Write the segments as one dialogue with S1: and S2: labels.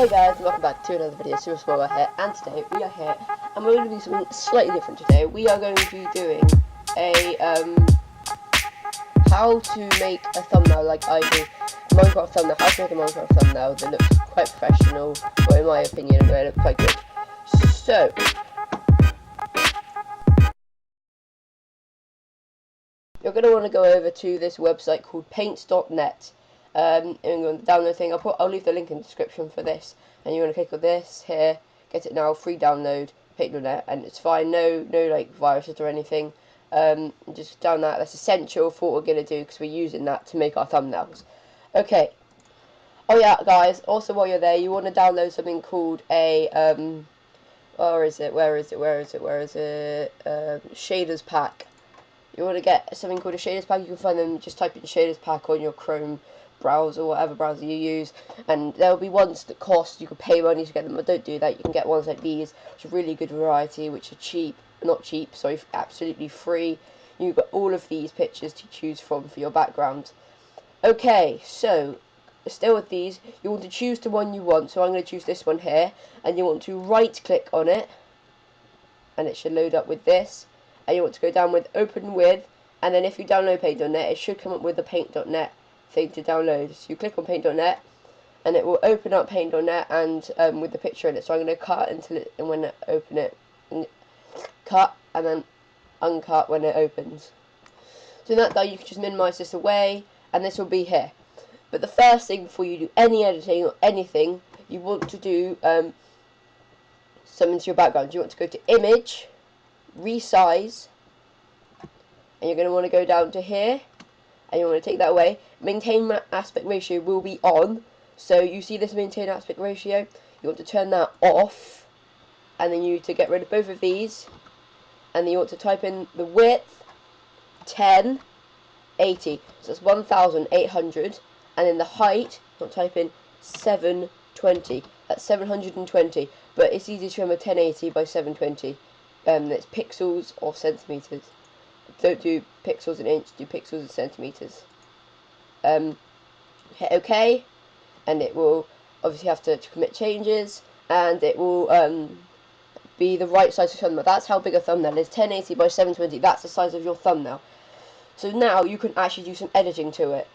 S1: Hey guys, and welcome back to another video. Super Spoiler here, and today we are here, and we're going to do something slightly different today. We are going to be doing a how to make a thumbnail like I do, a Minecraft thumbnail. How to make a Minecraft thumbnail that looks quite professional, or in my opinion, it looks quite good. So you're going to want to go over to this website called paint.net. And you're going to download thing. I'll leave the link in the description for this, and you're going to click on this here. Get it now, free download, paint.net, and it's fine. No like viruses or anything. Just down that. That's essential for what we're going to do because we're using that to make our thumbnails. Okay. Oh yeah, guys. Also, while you're there, you want to download something called a where is it? Shaders pack. You want to get something called a shaders pack. You can find them. Just type in shaders pack on your Chrome browser or whatever browser you use, and there'll be ones that cost. You can pay money to get them, but don't do that. You can get ones like these, which are really good variety, which are not cheap, sorry, absolutely free. You've got all of these pictures to choose from for your background. Okay, so still with these, you want to choose the one you want. So I'm going to choose this one here, and you want to right click on it, and it should load up with this. And you want to go down with open with, and then if you download paint.net, it should come up with the paint.net thing to download. So you click on paint.net, and it will open up paint.net and with the picture in it. So I'm going to cut until it, and when I open it, cut and then uncut when it opens. So that you can just minimize this away, and this will be here. But the first thing before you do any editing or anything, you want to do something to your background. You want to go to image, resize, and you're going to want to go down to here, and you want to take that away. Maintain aspect ratio will be on, so you see this maintain aspect ratio, you want to turn that off, and then you need to get rid of both of these, and then you want to type in the width 1080, so that's 1800, and then the height you want to type in 720, that's 720, but it's easy to remember 1080 by 720. It's pixels or centimeters. Don't do pixels in inch, do pixels in centimeters. Hit OK, and it will obviously have to commit changes, and it will be the right size of thumbnail. That's how big a thumbnail is, 1080 by 720. That's the size of your thumbnail. So now you can actually do some editing to it.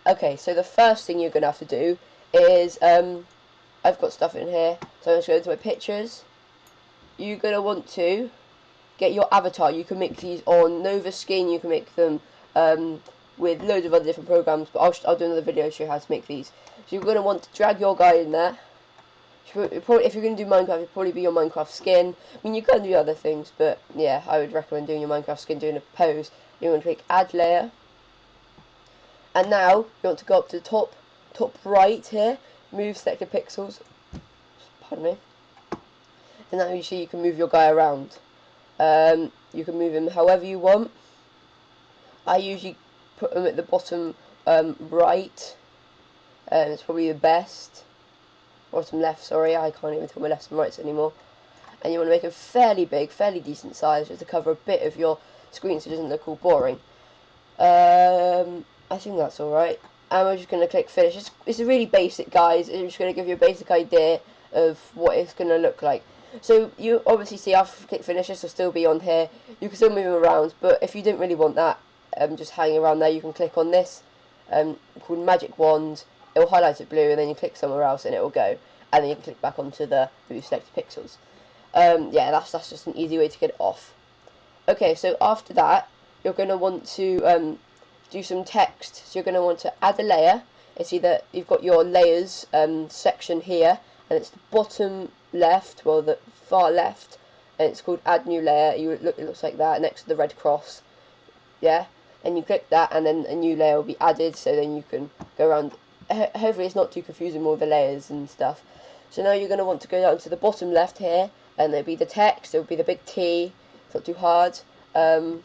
S1: Okay, so the first thing you're going to have to do is I've got stuff in here, so I'm just going to go into my pictures. You're going to want to get your avatar. You can make these on Nova Skin, you can make them with loads of other different programs, but I'll do another video to show you how to make these. So you're going to want to drag your guy in there. If you're going to do Minecraft, it'll probably be your Minecraft skin. I mean, you can do other things, but yeah, I would recommend doing your Minecraft skin, doing a pose. You want to click add layer, and now you want to go up to the top right here, move selected pixels, pardon me, and now you see you can move your guy around. You can move him however you want. I usually put him at the bottom right, and it's probably the best. Bottom left, sorry, I can't even tell my lefts and rights anymore. And you want to make him fairly big, fairly decent size, just to cover a bit of your screen so it doesn't look all boring. I think that's alright. And we're just going to click finish. It's really basic, guys. I'm just going to give you a basic idea of what it's going to look like. So you obviously see after you click finish, this will still be on here. You can still move them around, but if you don't really want that just hanging around there, you can click on this called magic wand. It will highlight it blue, and then you click somewhere else and it will go, and then you can click back onto the move selected pixels. Yeah, that's just an easy way to get it off. Okay, so after that you're going to want to do some text. So you're going to want to add a layer. It's either you've got your layers section here, and it's the bottom left, well the far left, and it's called add new layer. It looks like that next to the red cross, yeah, and you click that, and then a new layer will be added, so then you can go around. Hopefully it's not too confusing with all the layers and stuff. So now you're going to want to go down to the bottom left here, and there'll be the text, it'll be the big T, it's not too hard, and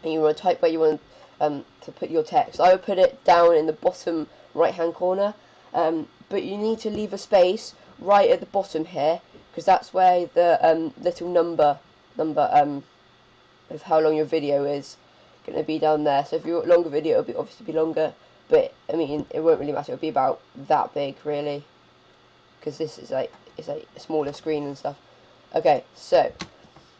S1: you want to type where you want to put your text. I would put it down in the bottom right hand corner, but you need to leave a space right at the bottom here, because that's where the little number of how long your video is going to be down there. So if you've got a longer video, it'll obviously be longer, but I mean it won't really matter. It'll be about that big really. because this is like, it's like a smaller screen and stuff. Okay, so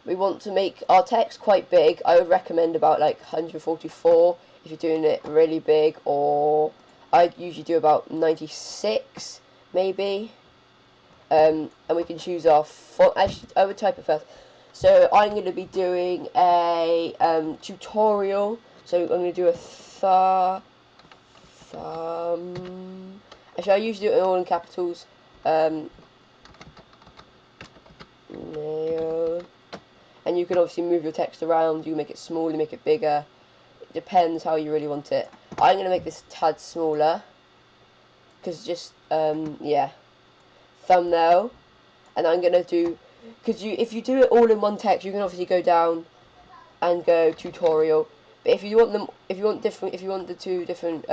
S1: we want to make our text quite big. I would recommend about like 144 if you're doing it really big, or I usually do about 96 maybe. And we can choose our font. Actually, I would type it first. So I'm going to be doing a tutorial. So I'm going to do a thumb. Actually, I usually do it all in capitals. Nail. And you can obviously move your text around. You make it smaller, make it bigger. It depends how you really want it. I'm going to make this a tad smaller, because just yeah, thumbnail. And I'm going to do, because if you do it all in one text, you can obviously go down and go tutorial. But if you want them, if you want the two different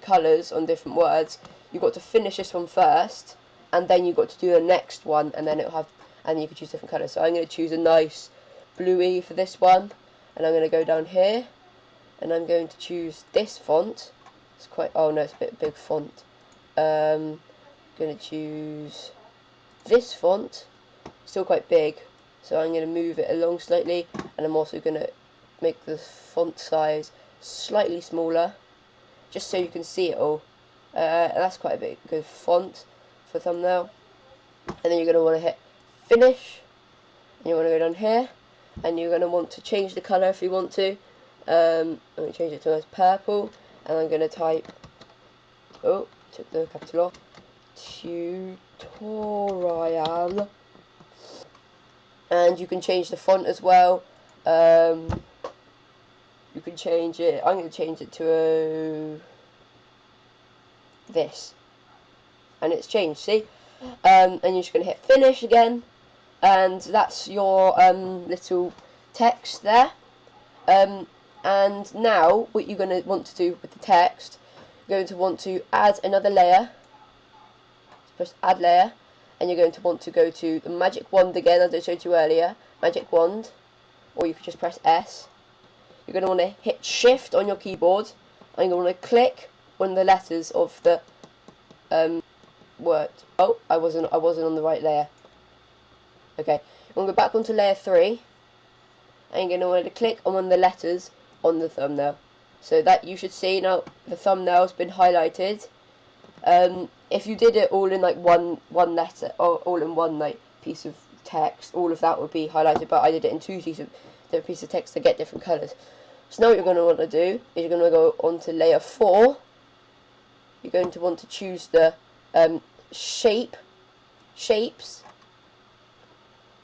S1: colours on different words, you've got to finish this one first, and then you've got to do the next one, and then it'll have, and you can choose different colours. So I'm going to choose a nice bluey for this one, and I'm going to go down here, and I'm going to choose this font. It's quite, oh no, it's a bit big font. Going to choose this font, still quite big, so I'm going to move it along slightly, and I'm also going to make the font size slightly smaller, just so you can see it all. And that's quite a big good font for thumbnail. And then you're going to want to hit finish, and you want to go down here, and you're going to want to change the colour if you want to. I'm going to change it to a nice purple, and I'm going to type, oh, took the capital off, tutorial. And you can change the font as well. You can change it, I'm going to change it to this, and it's changed, see? And you're just going to hit finish again, and that's your little text there. And now what you're going to want to do with the text, you're going to want to add another layer. Press add layer, and you're going to want to go to the magic wand again, as I showed you earlier, magic wand, or you could just press S. You're going to want to hit shift on your keyboard, and you're going to want to click one of the letters of the word. Oh, I wasn't on the right layer. Okay, I'm going to go back onto layer 3, and you're going to want to click on one of the letters on the thumbnail. So that you should see now the thumbnail's been highlighted. If you did it all in like one letter, or all in one like piece of text, all of that would be highlighted, but I did it in two different pieces of text to get different colours. So now what you're going to want to do is you're going to go onto layer 4. You're going to want to choose the shapes.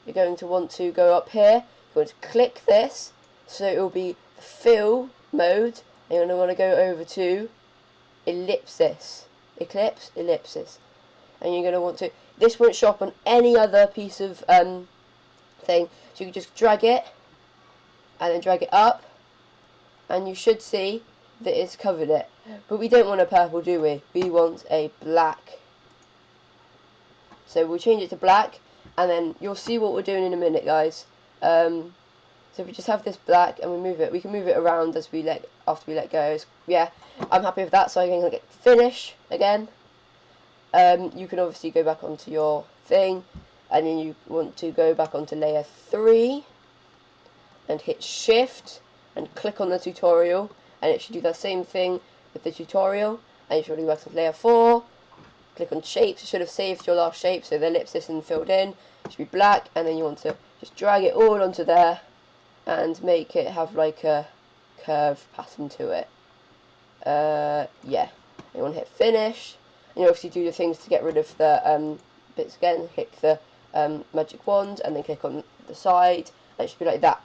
S1: You're going to want to go up here, you're going to click this, so it will be fill mode, and you're going to want to go over to ellipsis, ellipsis, and you're going to want to, this won't show up on any other piece of thing, so you can just drag it, and then drag it up, and you should see that it's covered it. But we don't want a purple, do we? We want a black. So we'll change it to black, and then you'll see what we're doing in a minute, guys. So if we just have this black and we move it, we can move it around as after we let go. Yeah, I'm happy with that, so I'm going to get finish again. You can obviously go back onto your thing, and then you want to go back onto layer 3 and hit shift and click on the tutorial, and it should do the same thing with the tutorial. And you should go back to layer 4, click on shapes. It should have saved your last shape, so the ellipsis and filled in. It should be black, and then you want to just drag it all onto there and make it have like a curve pattern to it. Yeah, you want to hit finish, and you obviously do the things to get rid of the bits again. Click the magic wand, and then click on the side, and it should be like that.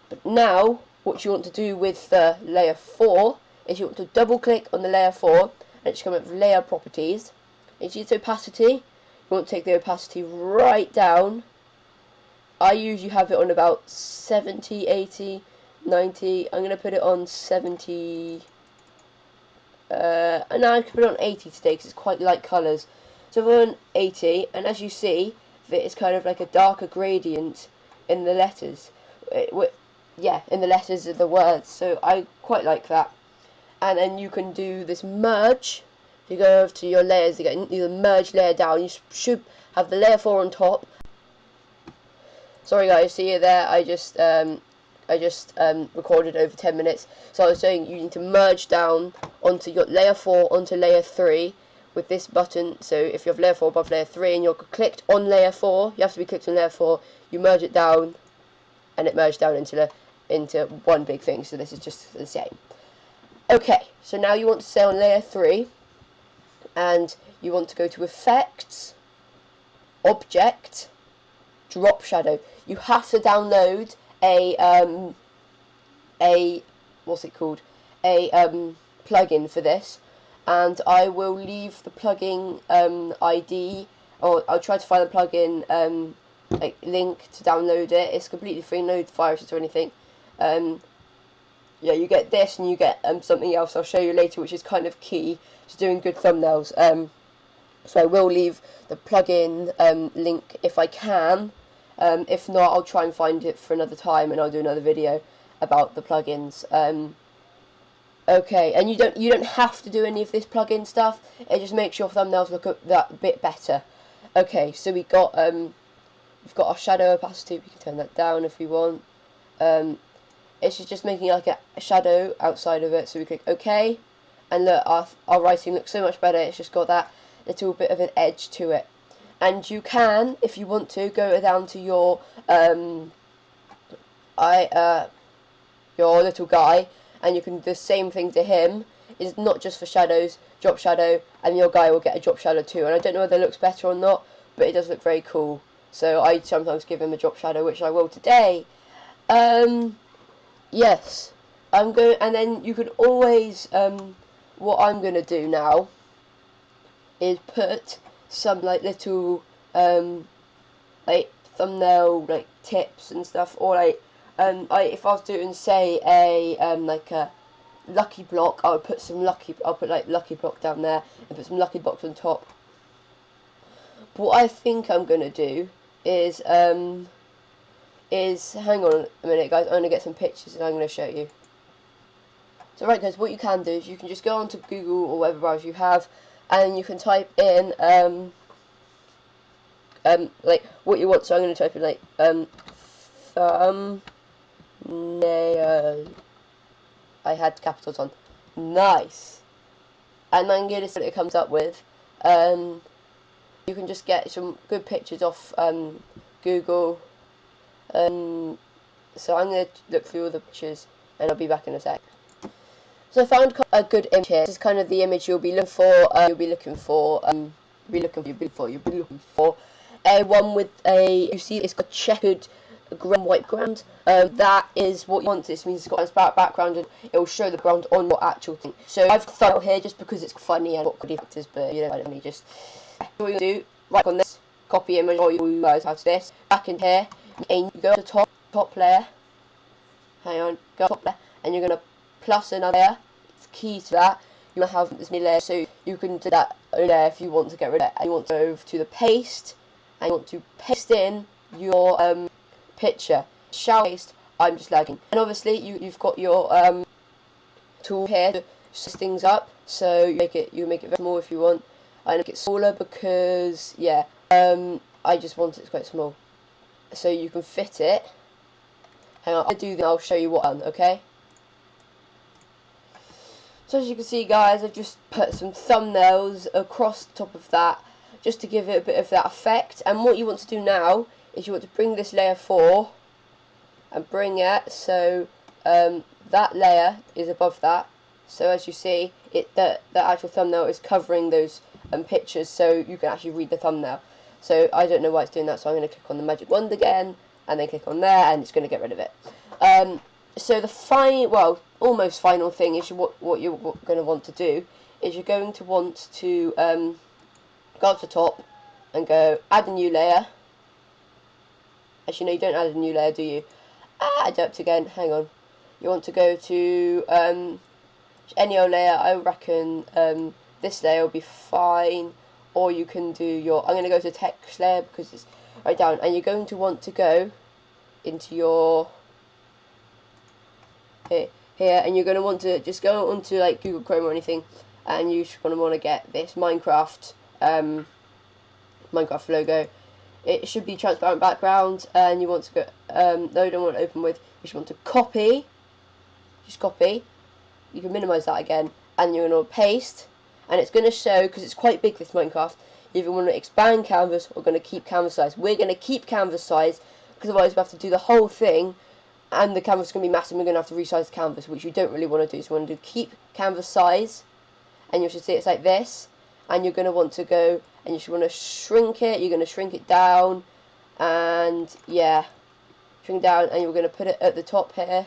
S1: But now what you want to do with the layer 4 is you want to double click on the layer 4, and it should come up with layer properties. You see its opacity, you want to take the opacity right down. I usually have it on about 70, 80, 90. I'm going to put it on 70, and now I can put it on 80 today because it's quite light colours. So we're on 80, and as you see, it's kind of like a darker gradient in the letters. Yeah, in the letters of the words, so I quite like that. And then you can do this merge. you go over to your layers again, you merge layer down, you should have the layer 4 on top. Sorry guys, see you there, I just recorded over 10 minutes, so I was saying you need to merge down onto your layer 4 onto layer 3 with this button. So if you have layer 4 above layer 3 and you're clicked on layer 4, you have to be clicked on layer 4, you merge it down and it merged down into one big thing, so this is just the same. Okay, so now you want to stay on layer 3 and you want to go to Effects, Object, Drop Shadow. You have to download a what's it called? A plugin for this, and I will leave the plugin ID, or I'll try to find the plugin like link to download it. It's completely free, no viruses or anything. Yeah, you get this and you get something else I'll show you later, which is kind of key to doing good thumbnails. So I will leave the plugin link if I can. If not, I'll try and find it for another time, and I'll do another video about the plugins. Okay, and you don't have to do any of this plugin stuff. It just makes your thumbnails look that bit better. Okay, so we've got our shadow opacity. We can turn that down if we want. It's just making like a shadow outside of it. So we click OK, and look, our writing looks so much better. It's just got that little bit of an edge to it. And you can, if you want to, go down to your little guy, and you can do the same thing to him. It's not just for shadows, drop shadow, and your guy will get a drop shadow too. And I don't know whether it looks better or not, but it does look very cool. So I sometimes give him a drop shadow, which I will today. Yes, I'm going, and then you can always what I'm gonna do now is put some like little like thumbnail like tips and stuff, or like if I was doing say a like a lucky block, I'll put like lucky block down there and put some lucky blocks on top. But what I think I'm gonna do is hang on a minute guys, I'm gonna get some pictures and I'm gonna show you. So right guys, what you can do is you can just go onto Google or whatever browser you have, and you can type in like what you want. So I'm going to type in like thumbnail. I had capitals on. Nice. And I'm going to see what it comes up with. You can just get some good pictures off Google. So I'm going to look through all the pictures, and I'll be back in a sec. So I found a good image here. This is kind of the image you'll be looking for. You'll be looking for a one with a. You see, it's got checkered white ground. That is what you want. This means it's got a transparent background, and it will show the ground on your actual thing. So I've thrown it here just because it's funny and what good factors, but you know, I don't just. What you do, right on this, copy image, or you guys have this back in here, and you go to top layer. Hang on, go top layer, and you're gonna plus another layer. It's key to that. You will have this many layers, so you can do that layer if you want to get rid of it. And you want to go over to the paste, and you want to paste in your picture. Shall paste. I'm just lagging. And obviously you've got your tool here to set things up. So you make it very small if you want. I make it smaller because yeah, I just want it quite small. So you can fit it. Hang on, I'll show you what I've done, okay? So as you can see guys, I've just put some thumbnails across the top of that, just to give it a bit of that effect. And what you want to do now is you want to bring this layer 4 and bring it so that layer is above that. So as you see, the actual thumbnail is covering those pictures, so you can actually read the thumbnail. So I don't know why it's doing that, so I'm going to click on the magic wand again, and then click on there, and it's going to get rid of it. So the almost final thing is what you're going to want to do is you're going to want to go up to the top and go add a new layer. Actually, no, you don't add a new layer, do you? Add up again. Hang on. You want to go to any old layer. I reckon this layer will be fine, or you can do your. I'm going to go to text layer because it's right down, and you're going to want to go into your here, and you're going to want to just go onto like Google Chrome or anything, and you're going to want to get this Minecraft logo. It should be transparent background, and you want to go, no, you don't want to open with, you just want to copy, just copy, you can minimize that again, and you're going to paste, and it's going to show, because it's quite big, this Minecraft, if you want to expand canvas or going to keep canvas size. We're going to keep canvas size, because otherwise we have to do the whole thing, and the canvas is going to be massive, and we're going to have to resize the canvas, which you don't really want to do. So we want to do keep canvas size, and you should see it's like this, and you're going to want to go, and you should want to shrink it, you're going to shrink it down, and yeah, shrink down, and you're going to put it at the top here.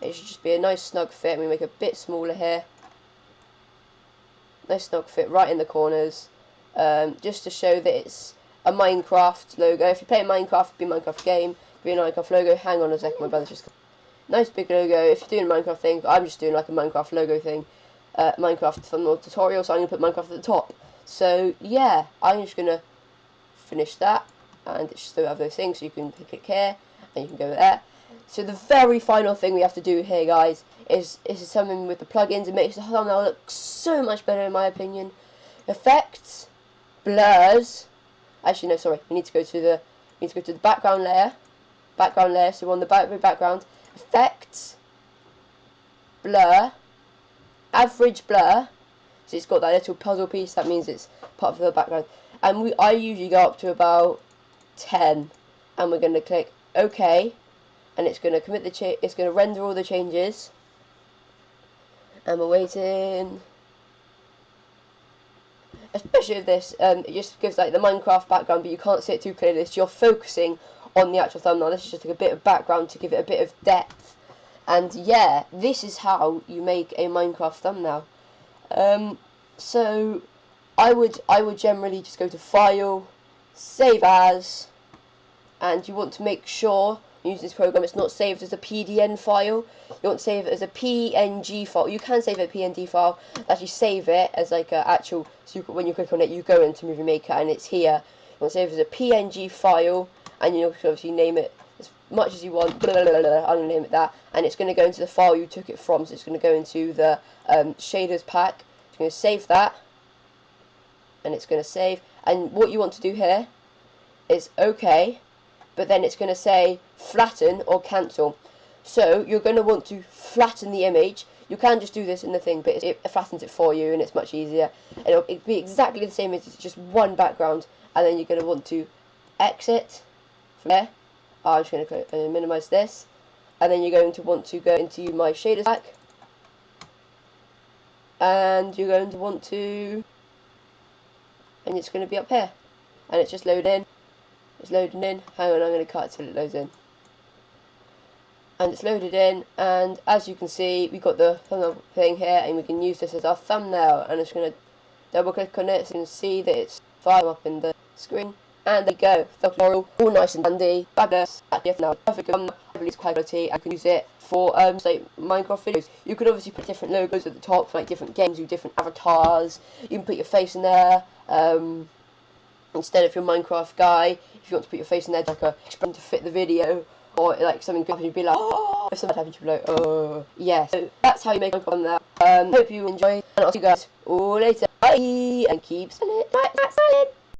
S1: It should just be a nice snug fit, and we make it a bit smaller here. Nice snug fit right in the corners, just to show that it's a Minecraft logo. If you play Minecraft, it'd be a Minecraft game, it'd be a Minecraft logo. Hang on a second, my brother's just... Nice big logo. If you're doing a Minecraft thing, I'm just doing like a Minecraft logo thing. Minecraft thumbnail tutorial, so I'm going to put Minecraft at the top. So yeah, I'm just going to finish that, and it should still have those things, so you can click here, and you can go there. So the very final thing we have to do here, guys, is something with the plugins. It makes the thumbnail look so much better, in my opinion. Effects, blurs. Actually, no, sorry. We need to go to the background layer. So on the background, effects, blur, average blur. So it's got that little puzzle piece. That means it's part of the background. And I usually go up to about 10, and we're going to click OK. And it's going to commit it's going to render all the changes, and we're waiting. Especially with this, it just gives like the Minecraft background, but you can't see it too clearly. So you're focusing on the actual thumbnail. This is just like a bit of background to give it a bit of depth. And yeah, this is how you make a Minecraft thumbnail. So I would generally just go to File, Save As, and you want to make sure using this program it's not saved as a PDN file. You want to save it as a PNG file. You can save it as a PNG file. Actually save it as like an actual, so when you click on it you go into Movie Maker and it's here. You want to save it as a PNG file, and you can obviously name it as much as you want. Blah, blah, blah, blah. I'm going to name it that, and it's going to go into the file you took it from, so it's going to go into the shaders pack. It's going to save that, and it's going to save, and what you want to do here is OK, but then it's going to say flatten or cancel. So you're going to want to flatten the image. You can just do this in the thing, but it flattens it for you, and it's much easier. And it'll be exactly the same as it's just one background, and then you're going to want to exit from there. I'm just going to minimize this, and then you're going to want to go into my shaders pack, and you're going to want to, and it's going to be up here, and it's just loading in. It's loading in. Hang on, I'm going to cut it till it loads in. And it's loaded in, and as you can see, we've got the thumbnail thing here, and we can use this as our thumbnail. And I'm just going to double click on it so you can see that it's fire up in the screen. And there you go, the tutorial, all nice and dandy, fabulous. Now, perfect thumbnail, I believe it's high quality. I can use it for say Minecraft videos. You could obviously put different logos at the top for like different games with different avatars. You can put your face in there. Instead of your Minecraft guy, if you want to put your face in there, like a expression to fit the video, or like something good happens, you'd be like, oh, if something happens, you'd be like, oh, yeah. So that's how you make a Minecraft thumbnail. Hope you enjoy, and I'll see you guys all later. Bye, and keep smiling.